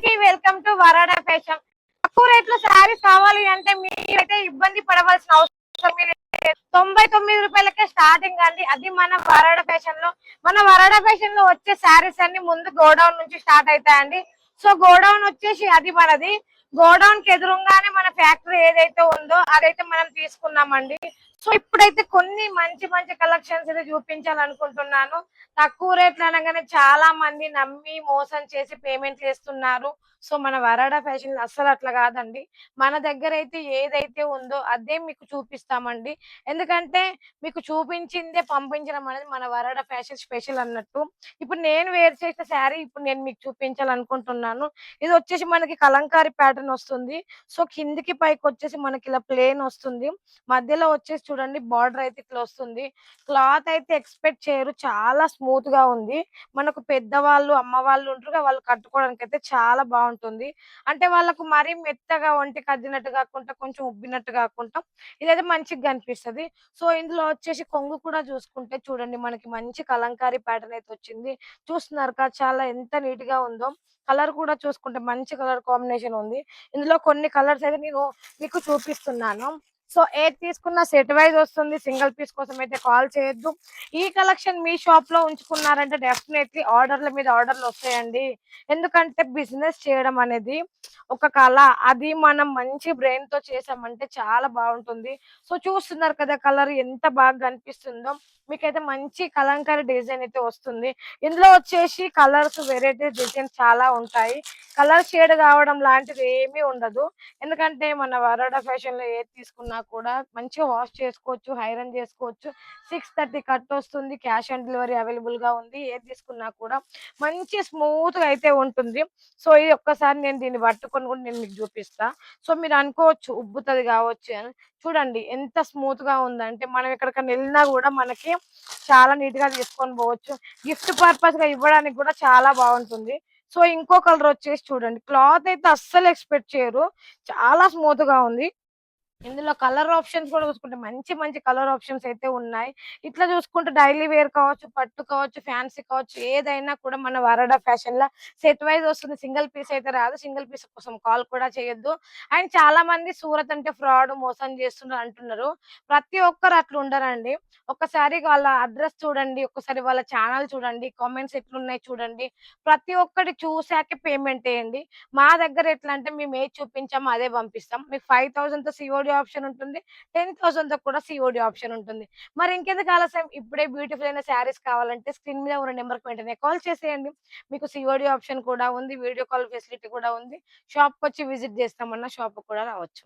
అందరికి welcome to వరాడా fashion. తక్కువ రేట్లో శారీస్ కావాలి అంటే మీరైతే ఇబ్బంది పడవలసిన అవసరం లేదు. 99 రూపాయలకే స్టార్టింగ్ అండి. అది మన వరాడా ఫ్యాషన్ లో. మన వరాడా ఫ్యాషన్ లో వచ్చే శారీస్ అన్ని ముందు గోడౌన్ నుంచి స్టార్ట్ అవుతాయండి. సో గోడౌన్ వచ్చేసి అది మనది. గోడౌన్ కి ఎదురుగానే మన ఫ్యాక్టరీ ఏదైతే ఉందో అదైతే మనం తీసుకున్నామండి. సో ఇప్పుడైతే కొన్ని మంచి మంచి కలెక్షన్స్ అయితే చూపించాలనుకుంటున్నాను. తక్కువ రేట్లు అనగానే చాలా మంది నమ్మి మోసం చేసి పేమెంట్ చేస్తున్నారు. సో మన వరాడా ఫ్యాషన్ అస్సలు అట్లా కాదండి. మన దగ్గర అయితే ఏదైతే ఉందో అదే మీకు చూపిస్తామండి. ఎందుకంటే మీకు చూపించిందే పంపించడం అనేది మన వరాడా ఫ్యాషన్ స్పెషల్ అన్నట్టు. ఇప్పుడు నేను వేర్ చేసిన శారీ ఇప్పుడు నేను మీకు చూపించాలనుకుంటున్నాను. ఇది వచ్చేసి మనకి కలంకారీ ప్యాటర్న్ వస్తుంది. సో కిందికి పైకి వచ్చేసి మనకి ఇలా ప్లేన్ వస్తుంది. మధ్యలో వచ్చేసి చూడండి బార్డర్ అయితే ఇట్లా వస్తుంది. క్లాత్ అయితే ఎక్స్పెక్ట్ చేయరు, చాలా స్మూత్ గా ఉంది. మనకు పెద్దవాళ్ళు అమ్మ వాళ్ళు ఉంటారు, వాళ్ళు కట్టుకోవడానికి అయితే చాలా బాగుంటుంది. అంటే వాళ్ళకు మరీ మెత్తగా ఒంటికి అద్దినట్టు కాకుండా కొంచెం ఉబ్బినట్టు కాకుండా ఇదైతే మంచిగా కనిపిస్తది. సో ఇందులో వచ్చేసి కొంగు కూడా చూసుకుంటే చూడండి మనకి మంచి కలంకారీ ప్యాటర్న్ అయితే వచ్చింది. చూస్తున్నారు కదా చాలా ఎంత నీట్ గా ఉందో. కలర్ కూడా చూసుకుంటే మంచి కలర్ కాంబినేషన్ ఉంది. ఇందులో కొన్ని కలర్స్ అయితే నేను మీకు చూపిస్తున్నాను. సో ఏది తీసుకున్న సెట్ వైజ్ వస్తుంది. సింగిల్ పీస్ కోసం అయితే కాల్ చేయొద్దు. ఈ కలెక్షన్ మీ షాప్ లో ఉంచుకున్నారంటే డెఫినెట్లీ ఆర్డర్ల మీద ఆర్డర్లు వస్తాయండి. ఎందుకంటే బిజినెస్ చేయడం అనేది ఒక కళ. అది మనం మంచి బ్రెయిన్ తో చేసామంటే చాలా బాగుంటుంది. సో చూస్తున్నారు కదా కలర్ ఎంత బాగా కనిపిస్తుందో. మీకైతే మంచి కలంకారీ డిజైన్ అయితే వస్తుంది. ఇందులో వచ్చేసి కలర్స్ వెరైటీ డిజైన్స్ చాలా ఉంటాయి. కలర్ షేడ్ కావడం లాంటిది ఏమీ ఉండదు. ఎందుకంటే మన వరోడా ఫ్యాషన్ లో ఏది తీసుకున్నా కూడా మంచిగా వాష్ చేసుకోవచ్చు, ఐరన్ చేసుకోవచ్చు. 630 కట్ వస్తుంది. క్యాష్ ఆన్ డెలివరీ అవైలబుల్ గా ఉంది. ఏది తీసుకున్నా కూడా మంచి స్మూత్ గా అయితే ఉంటుంది. సో ఇది ఒక్కసారి నేను దీన్ని పట్టుకొని కూడా నేను మీకు చూపిస్తా. సో మీరు అనుకోవచ్చు ఉబ్బుతుంది కావచ్చు అని. చూడండి ఎంత స్మూత్ గా ఉందంటే మనం ఎక్కడికైనా వెళ్ళినా కూడా మనకి చాలా నీట్ గా తీసుకొని పోవచ్చు. గిఫ్ట్ పర్పస్ గా ఇవ్వడానికి కూడా చాలా బాగుంటుంది. సో ఇంకో కలర్ వచ్చేసి చూడండి, క్లాత్ అయితే అస్సలు ఎక్స్పెక్ట్ చేయరు, చాలా స్మూత్ గా ఉంది. ఇందులో కలర్ ఆప్షన్స్ కూడా చూసుకుంటే మంచి మంచి కలర్ ఆప్షన్స్ అయితే ఉన్నాయి. ఇట్లా చూసుకుంటే డైలీ వేర్ కావచ్చు, పట్టు కావచ్చు, ఫ్యాన్సీ కావచ్చు, ఏదైనా కూడా మన వరడా ఫ్యాషన్ లా సెట్ వైజ్ వస్తుంది. సింగిల్ పీస్ అయితే రాదు. సింగిల్ పీస్ కోసం కాల్ కూడా చేయొద్దు. అండ్ చాలా మంది సూరత్ అంటే ఫ్రాడ్, మోసం చేస్తున్నారు అంటున్నారు. ప్రతి ఒక్కరు అట్లా ఉండరండి. ఒక్కసారి వాళ్ళ అడ్రస్ చూడండి, ఒక్కసారి వాళ్ళ ఛానల్ చూడండి, కామెంట్స్ ఎట్లున్నాయి చూడండి. ప్రతి ఒక్కటి చూసాకే పేమెంట్ వేయండి. మా దగ్గర ఎట్లా అంటే మేము ఏది చూపించామో అదే పంపిస్తాం. మీకు 5000 తో సిఓడి ఆప్షన్ ఉంటుంది. 10,000 తో కూడా సిఓడి ఆప్షన్ ఉంటుంది. మరి ఇంకెందుకు ఆలస్యం, ఇప్పుడే బ్యూటిఫుల్ అయిన శారీస్ కావాలంటే స్క్రీన్ మీద ఉన్న నెంబర్కి వెంటనే కాల్ చేసేయండి. మీకు సిఓడి ఆప్షన్ కూడా ఉంది. వీడియో కాల్ ఫెసిలిటీ కూడా ఉంది. షాప్కి వచ్చి విజిట్ చేస్తామన్నా షాప్ కూడా రావచ్చు.